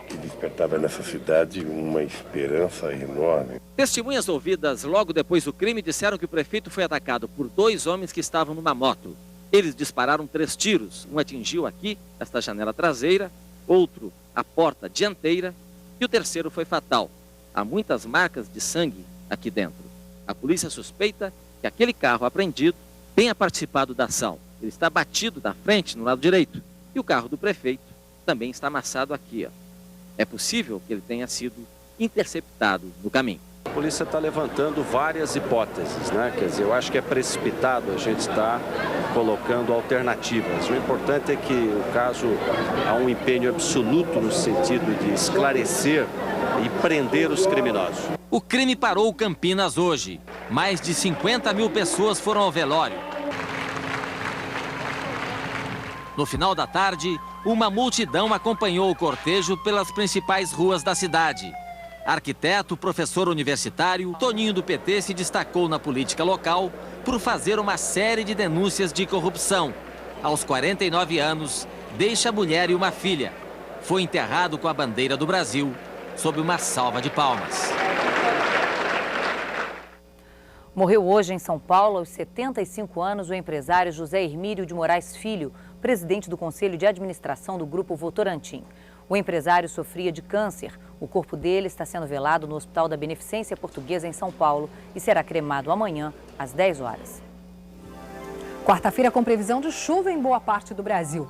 que despertava nessa cidade uma esperança enorme. Testemunhas ouvidas logo depois do crime disseram que o prefeito foi atacado por 2 homens que estavam numa moto. Eles dispararam 3 tiros. Um atingiu aqui, esta janela traseira, outro a porta dianteira e o terceiro foi fatal. Há muitas marcas de sangue aqui dentro. A polícia suspeita que aquele carro apreendido tenha participado da ação. Ele está batido na frente, no lado direito. E o carro do prefeito também está amassado aqui, ó. É possível que ele tenha sido interceptado no caminho. A polícia está levantando várias hipóteses, né? Quer dizer, eu acho que é precipitado a gente estar colocando alternativas. O importante é que, no caso, há um empenho absoluto no sentido de esclarecer e prender os criminosos. O crime parou Campinas hoje. Mais de 50 mil pessoas foram ao velório. No final da tarde, uma multidão acompanhou o cortejo pelas principais ruas da cidade. Arquiteto, professor universitário, Toninho do PT se destacou na política local por fazer uma série de denúncias de corrupção. Aos 49 anos, deixa a mulher e uma filha. Foi enterrado com a bandeira do Brasil, sob uma salva de palmas. Morreu hoje em São Paulo, aos 75 anos, o empresário José Hermílio de Moraes Filho, presidente do Conselho de Administração do Grupo Votorantim. O empresário sofria de câncer. O corpo dele está sendo velado no Hospital da Beneficência Portuguesa, em São Paulo, e será cremado amanhã, às 10 horas. Quarta-feira com previsão de chuva em boa parte do Brasil.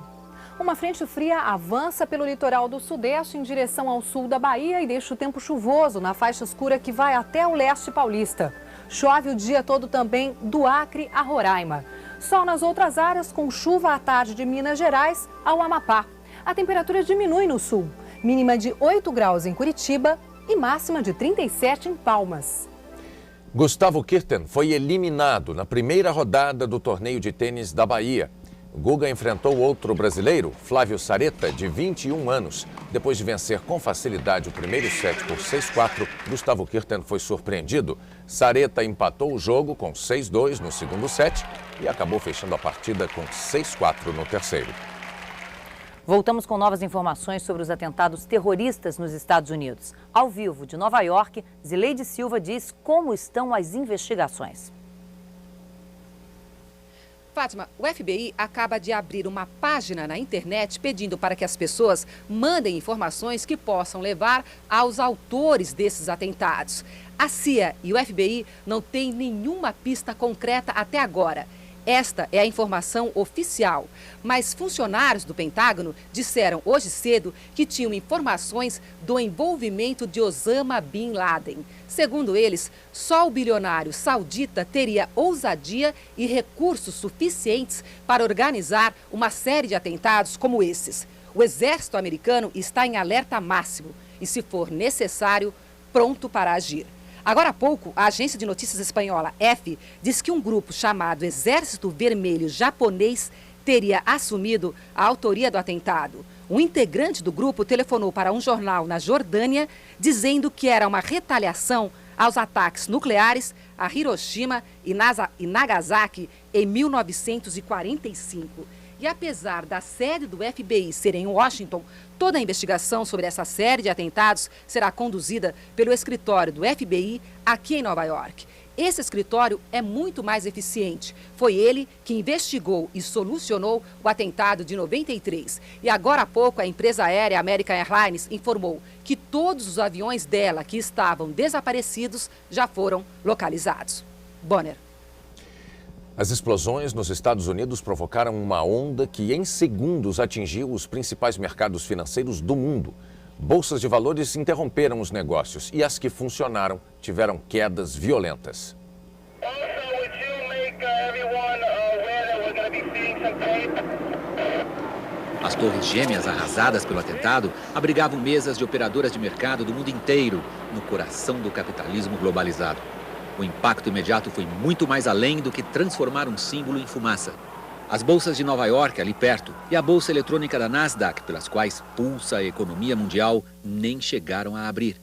Uma frente fria avança pelo litoral do Sudeste em direção ao sul da Bahia e deixa o tempo chuvoso na faixa escura que vai até o leste paulista. Chove o dia todo também do Acre a Roraima. Sol nas outras áreas, com chuva à tarde de Minas Gerais ao Amapá. A temperatura diminui no sul, mínima de 8 graus em Curitiba e máxima de 37 em Palmas. Gustavo Kirten foi eliminado na primeira rodada do torneio de tênis da Bahia. Guga enfrentou outro brasileiro, Flávio Sareta, de 21 anos. Depois de vencer com facilidade o primeiro set por 6-4, Gustavo Kirten foi surpreendido. Sareta empatou o jogo com 6-2 no segundo set e acabou fechando a partida com 6-4 no terceiro. Voltamos com novas informações sobre os atentados terroristas nos Estados Unidos. Ao vivo, de Nova York, Zileide Silva diz como estão as investigações. Fátima, o FBI acaba de abrir uma página na internet pedindo para que as pessoas mandem informações que possam levar aos autores desses atentados. A CIA e o FBI não têm nenhuma pista concreta até agora. Esta é a informação oficial, mas funcionários do Pentágono disseram hoje cedo que tinham informações do envolvimento de Osama Bin Laden. Segundo eles, só o bilionário saudita teria ousadia e recursos suficientes para organizar uma série de atentados como esses. O exército americano está em alerta máximo e, se for necessário, pronto para agir. Agora há pouco, a agência de notícias espanhola EFE diz que um grupo chamado Exército Vermelho Japonês teria assumido a autoria do atentado. Um integrante do grupo telefonou para um jornal na Jordânia dizendo que era uma retaliação aos ataques nucleares a Hiroshima e Nagasaki em 1945. E apesar da sede do FBI ser em Washington, toda a investigação sobre essa série de atentados será conduzida pelo escritório do FBI aqui em Nova York. Esse escritório é muito mais eficiente. Foi ele que investigou e solucionou o atentado de 93. E agora há pouco a empresa aérea American Airlines informou que todos os aviões dela que estavam desaparecidos já foram localizados. Bonner. As explosões nos Estados Unidos provocaram uma onda que em segundos atingiu os principais mercados financeiros do mundo. Bolsas de valores interromperam os negócios e as que funcionaram tiveram quedas violentas. As torres gêmeas arrasadas pelo atentado abrigavam mesas de operadoras de mercado do mundo inteiro, no coração do capitalismo globalizado. O impacto imediato foi muito mais além do que transformar um símbolo em fumaça. As bolsas de Nova York, ali perto, e a bolsa eletrônica da Nasdaq, pelas quais pulsa a economia mundial, nem chegaram a abrir.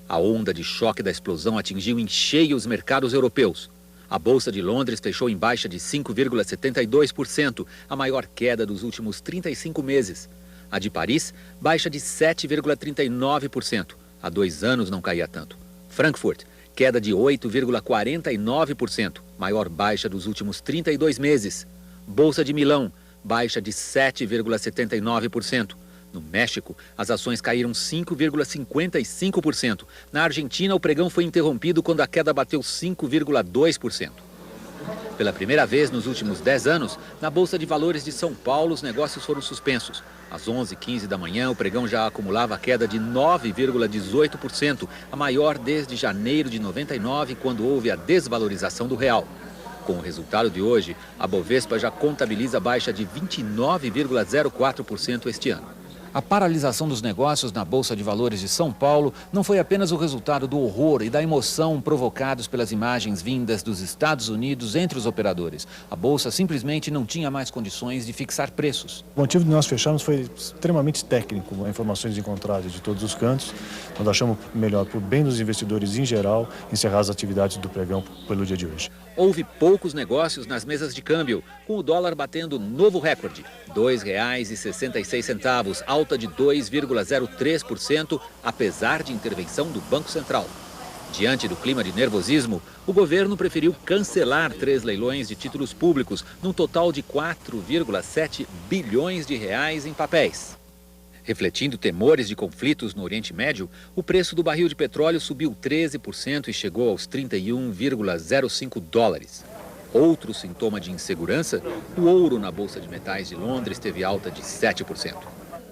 A onda de choque da explosão atingiu em cheio os mercados europeus. A bolsa de Londres fechou em baixa de 5,72%, a maior queda dos últimos 35 meses. A de Paris, baixa de 7,39%. Há 2 anos não caía tanto. Frankfurt, queda de 8,49%, maior baixa dos últimos 32 meses. Bolsa de Milão, baixa de 7,79%. No México, as ações caíram 5,55%. Na Argentina, o pregão foi interrompido quando a queda bateu 5,2%. Pela primeira vez nos últimos 10 anos, na Bolsa de Valores de São Paulo, os negócios foram suspensos. Às 11h15 da manhã, o pregão já acumulava queda de 9,18%, a maior desde janeiro de 99, quando houve a desvalorização do real. Com o resultado de hoje, a Bovespa já contabiliza baixa de 29,04% este ano. A paralisação dos negócios na Bolsa de Valores de São Paulo não foi apenas o resultado do horror e da emoção provocados pelas imagens vindas dos Estados Unidos entre os operadores. A Bolsa simplesmente não tinha mais condições de fixar preços. O motivo de nós fecharmos foi extremamente técnico, informações encontradas de todos os cantos. Nós achamos melhor, por bem dos investidores em geral, encerrar as atividades do pregão pelo dia de hoje. Houve poucos negócios nas mesas de câmbio, com o dólar batendo novo recorde, R$ 2,66, alta de 2,03%, apesar de intervenção do Banco Central. Diante do clima de nervosismo, o governo preferiu cancelar 3 leilões de títulos públicos, num total de 4,7 bilhões de reais em papéis. Refletindo temores de conflitos no Oriente Médio, o preço do barril de petróleo subiu 13% e chegou aos 31,05 dólares. Outro sintoma de insegurança, o ouro na Bolsa de Metais de Londres teve alta de 7%.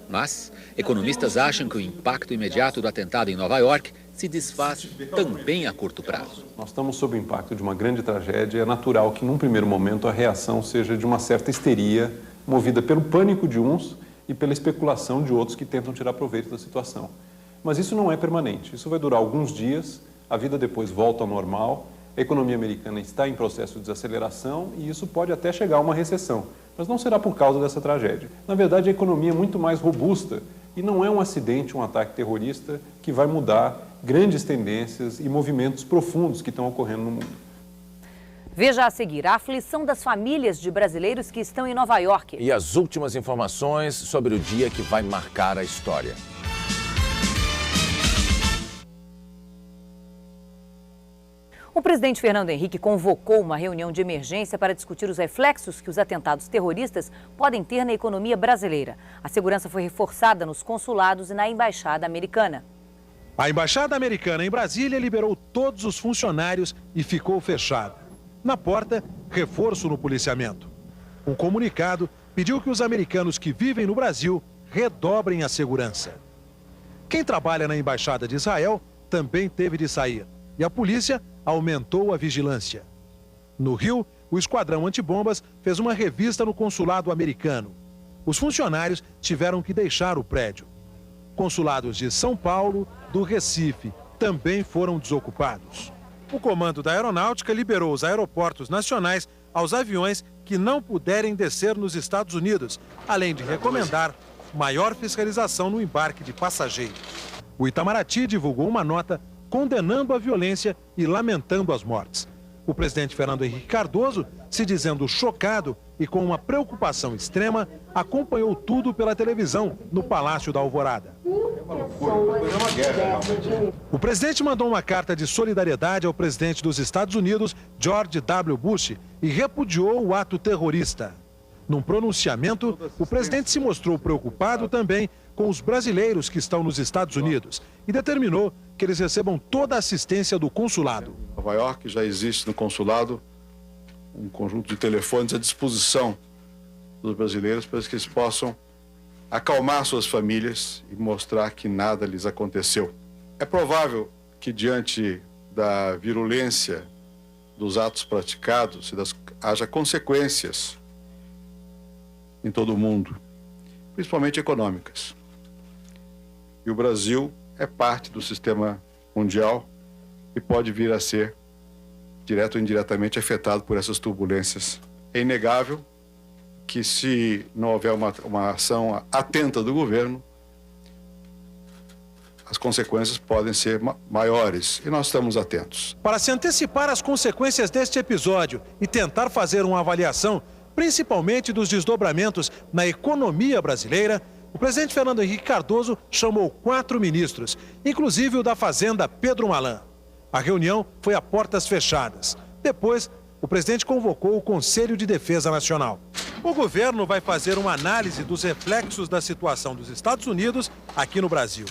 Mas economistas acham que o impacto imediato do atentado em Nova York se desfaz também a curto prazo. Nós estamos sob o impacto de uma grande tragédia. É natural que, num primeiro momento, a reação seja de uma certa histeria, movida pelo pânico de uns e pela especulação de outros que tentam tirar proveito da situação. Mas isso não é permanente. Isso vai durar alguns dias, a vida depois volta ao normal, a economia americana está em processo de desaceleração e isso pode até chegar a uma recessão. Mas não será por causa dessa tragédia. Na verdade, a economia é muito mais robusta e não é um acidente, um ataque terrorista que vai mudar grandes tendências e movimentos profundos que estão ocorrendo no mundo. Veja a seguir a aflição das famílias de brasileiros que estão em Nova York. E as últimas informações sobre o dia que vai marcar a história. O presidente Fernando Henrique convocou uma reunião de emergência para discutir os reflexos que os atentados terroristas podem ter na economia brasileira. A segurança foi reforçada nos consulados e na embaixada americana. A embaixada americana em Brasília liberou todos os funcionários e ficou fechada. Na porta, reforço no policiamento. Um comunicado pediu que os americanos que vivem no Brasil redobrem a segurança. Quem trabalha na Embaixada de Israel também teve de sair e a polícia aumentou a vigilância. No Rio, o esquadrão antibombas fez uma revista no consulado americano. Os funcionários tiveram que deixar o prédio. Consulados de São Paulo, do Recife, também foram desocupados. O comando da aeronáutica liberou os aeroportos nacionais aos aviões que não puderem descer nos Estados Unidos, além de recomendar maior fiscalização no embarque de passageiros. O Itamaraty divulgou uma nota condenando a violência e lamentando as mortes. O presidente Fernando Henrique Cardoso, se dizendo chocado e com uma preocupação extrema, acompanhou tudo pela televisão no Palácio da Alvorada. O presidente mandou uma carta de solidariedade ao presidente dos Estados Unidos, George W. Bush, e repudiou o ato terrorista. Num pronunciamento, o presidente se mostrou preocupado também com os brasileiros que estão nos Estados Unidos e determinou que eles recebam toda a assistência do consulado. Em Nova York já existe no consulado um conjunto de telefones à disposição dos brasileiros para que eles possam acalmar suas famílias e mostrar que nada lhes aconteceu. É provável que diante da virulência dos atos praticados haja consequências em todo o mundo, principalmente econômicas. E o Brasil é parte do sistema mundial e pode vir a ser, direto ou indiretamente, afetado por essas turbulências. É inegável que, se não houver uma ação atenta do governo, as consequências podem ser maiores e nós estamos atentos. Para se antecipar às consequências deste episódio e tentar fazer uma avaliação, principalmente dos desdobramentos na economia brasileira, o presidente Fernando Henrique Cardoso chamou 4 ministros, inclusive o da Fazenda, Pedro Malan. A reunião foi a portas fechadas. Depois, o presidente convocou o Conselho de Defesa Nacional. O governo vai fazer uma análise dos reflexos da situação dos Estados Unidos aqui no Brasil.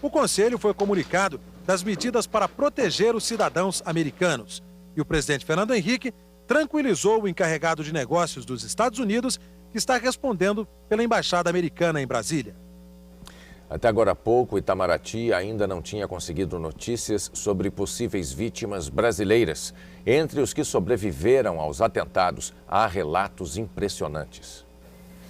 O Conselho foi comunicado das medidas para proteger os cidadãos americanos. E o presidente Fernando Henrique tranquilizou o encarregado de negócios dos Estados Unidos, que está respondendo pela Embaixada Americana em Brasília. Até agora há pouco, Itamaraty ainda não tinha conseguido notícias sobre possíveis vítimas brasileiras. Entre os que sobreviveram aos atentados, há relatos impressionantes.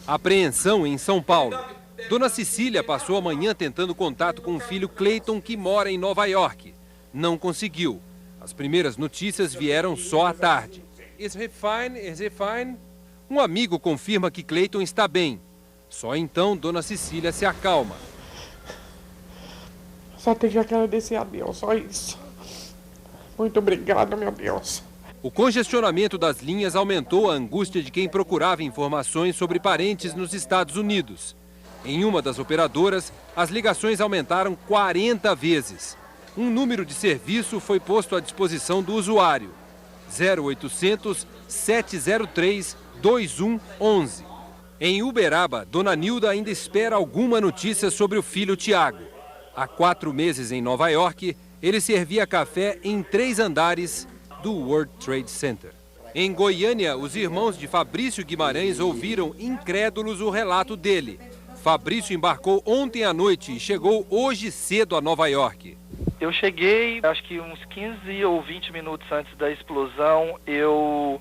Apreensão em São Paulo. Dona Cecília passou a manhã tentando contato com o filho Cleiton, que mora em Nova York. Não conseguiu. As primeiras notícias vieram só à tarde. Is he fine? Is he fine? Um amigo confirma que Cleiton está bem. Só então Dona Cecília se acalma. Só tenho que agradecer a Deus, só isso. Muito obrigado, meu Deus. O congestionamento das linhas aumentou a angústia de quem procurava informações sobre parentes nos Estados Unidos. Em uma das operadoras, as ligações aumentaram 40 vezes. Um número de serviço foi posto à disposição do usuário. 0800 703 2111. Em Uberaba, Dona Nilda ainda espera alguma notícia sobre o filho Tiago. Há 4 meses em Nova York, ele servia café em 3 andares do World Trade Center. Em Goiânia, os irmãos de Fabrício Guimarães ouviram incrédulos o relato dele. Fabrício embarcou ontem à noite e chegou hoje cedo a Nova York. Eu cheguei, acho que uns 15 ou 20 minutos antes da explosão, eu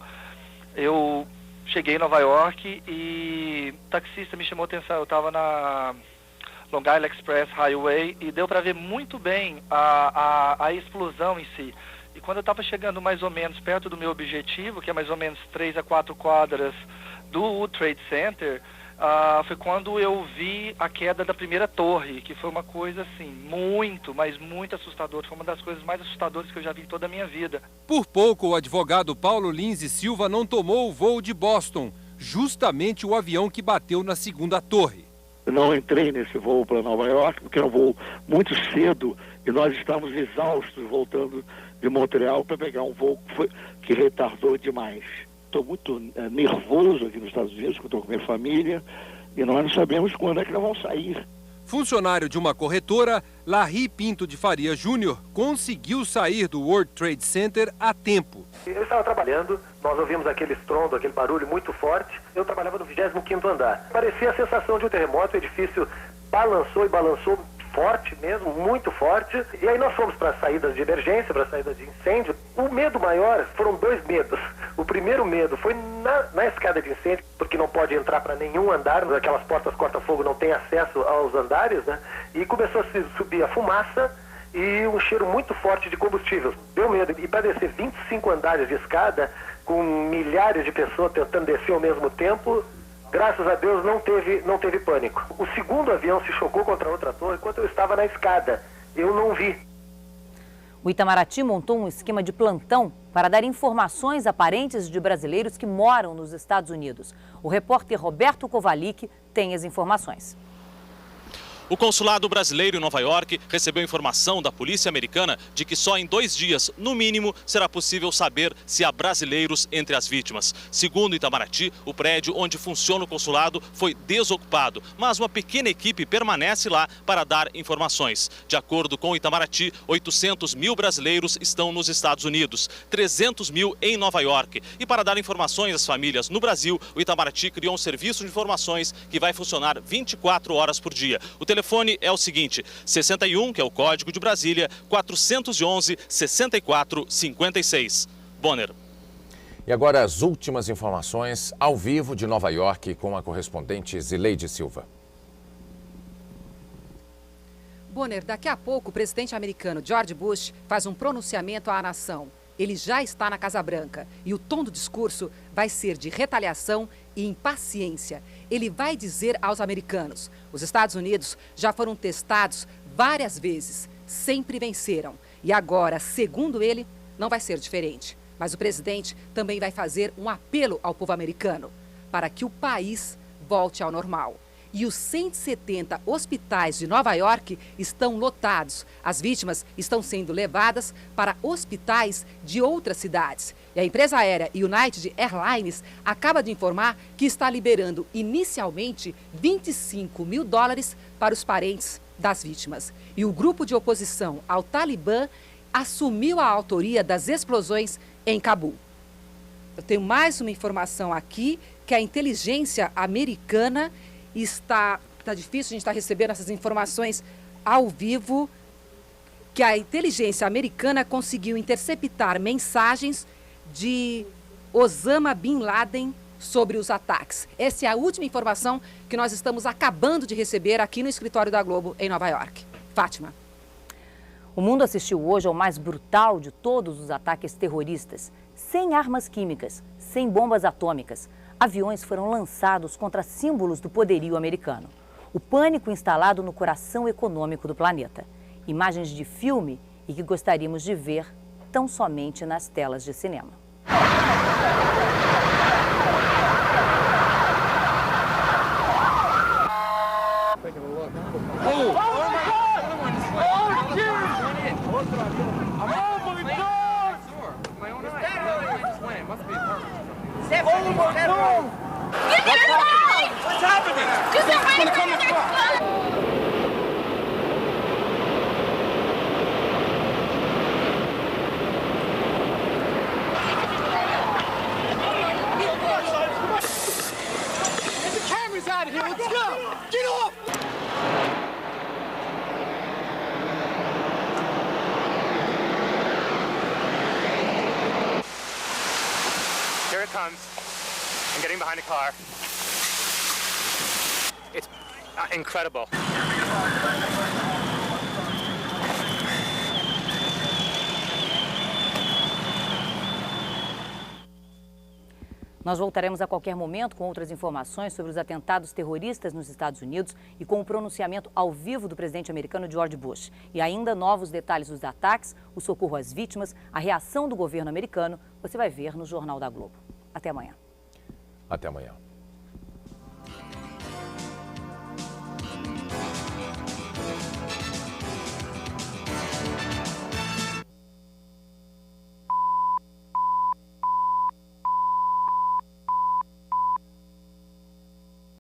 cheguei em Nova York e o taxista me chamou a atenção. Eu estava na Long Island Express Highway e deu para ver muito bem a explosão em si. E quando eu estava chegando mais ou menos perto do meu objetivo, que é mais ou menos 3 a 4 quadras do World Trade Center, foi quando eu vi a queda da primeira torre, que foi uma coisa assim, muito, mas muito assustadora. Foi uma das coisas mais assustadoras que eu já vi em toda a minha vida. Por pouco, o advogado Paulo Lins e Silva não tomou o voo de Boston, justamente o avião que bateu na segunda torre. Eu não entrei nesse voo para Nova York, porque era um voo muito cedo e nós estávamos exaustos voltando de Montreal para pegar um voo que retardou demais. Estou muito nervoso aqui nos Estados Unidos, porque estou com minha família, e nós não sabemos quando é que nós vamos sair. Funcionário de uma corretora, Larry Pinto de Faria Júnior conseguiu sair do World Trade Center a tempo. Eu estava trabalhando, nós ouvimos aquele estrondo, aquele barulho muito forte. Eu trabalhava no 25º andar. Parecia a sensação de um terremoto, o edifício balançou e balançou forte mesmo, muito forte. E aí nós fomos para saídas de emergência, para saídas de incêndio. O medo maior foram 2 medos. O primeiro medo foi na escada de incêndio, porque não pode entrar para nenhum andar, aquelas portas corta-fogo não têm acesso aos andares, né? E começou a subir a fumaça e um cheiro muito forte de combustível. Deu medo. E para descer 25 andares de escada, com milhares de pessoas tentando descer ao mesmo tempo, graças a Deus não teve pânico. O segundo avião se chocou contra outra torre enquanto eu estava na escada. Eu não vi. O Itamaraty montou um esquema de plantão para dar informações a parentes de brasileiros que moram nos Estados Unidos. O repórter Roberto Kovalik tem as informações. O consulado brasileiro em Nova York recebeu informação da polícia americana de que só em 2 dias, no mínimo, será possível saber se há brasileiros entre as vítimas. Segundo Itamaraty, o prédio onde funciona o consulado foi desocupado, mas uma pequena equipe permanece lá para dar informações. De acordo com o Itamaraty, 800 mil brasileiros estão nos Estados Unidos, 300 mil em Nova York. E para dar informações às famílias no Brasil, o Itamaraty criou um serviço de informações que vai funcionar 24 horas por dia. O telefone é o seguinte, 61, que é o código de Brasília, 411 64 56. Bonner. E agora as últimas informações ao vivo de Nova York com a correspondente Zileide Silva. Bonner, daqui a pouco o presidente americano George Bush faz um pronunciamento à nação. Ele já está na Casa Branca e o tom do discurso vai ser de retaliação e impaciência. Ele vai dizer aos americanos: os Estados Unidos já foram testados várias vezes, sempre venceram. E agora, segundo ele, não vai ser diferente. Mas o presidente também vai fazer um apelo ao povo americano para que o país volte ao normal. E os 170 hospitais de Nova York estão lotados. As vítimas estão sendo levadas para hospitais de outras cidades. E E a empresa aérea United Airlines acaba de informar que está liberando inicialmente $25 mil para os parentes das vítimas. E o grupo de oposição ao Talibã assumiu a autoria das explosões em Cabul. Eu tenho mais uma informação aqui, que a inteligência americana está difícil, a gente está recebendo essas informações ao vivo, que a inteligência americana conseguiu interceptar mensagens de Osama Bin Laden sobre os ataques. Essa é a última informação que nós estamos acabando de receber aqui no escritório da Globo, em Nova York. Fátima. O mundo assistiu hoje ao mais brutal de todos os ataques terroristas. Sem armas químicas, sem bombas atômicas, aviões foram lançados contra símbolos do poderio americano. O pânico instalado no coração econômico do planeta. Imagens de filme e que gostaríamos de ver tão somente nas telas de cinema. Here it comes. I'm getting behind the car. It's incredible. Nós voltaremos a qualquer momento com outras informações sobre os atentados terroristas nos Estados Unidos e com o pronunciamento ao vivo do presidente americano George Bush. E ainda novos detalhes dos ataques, o socorro às vítimas, a reação do governo americano, você vai ver no Jornal da Globo. Até amanhã. Até amanhã.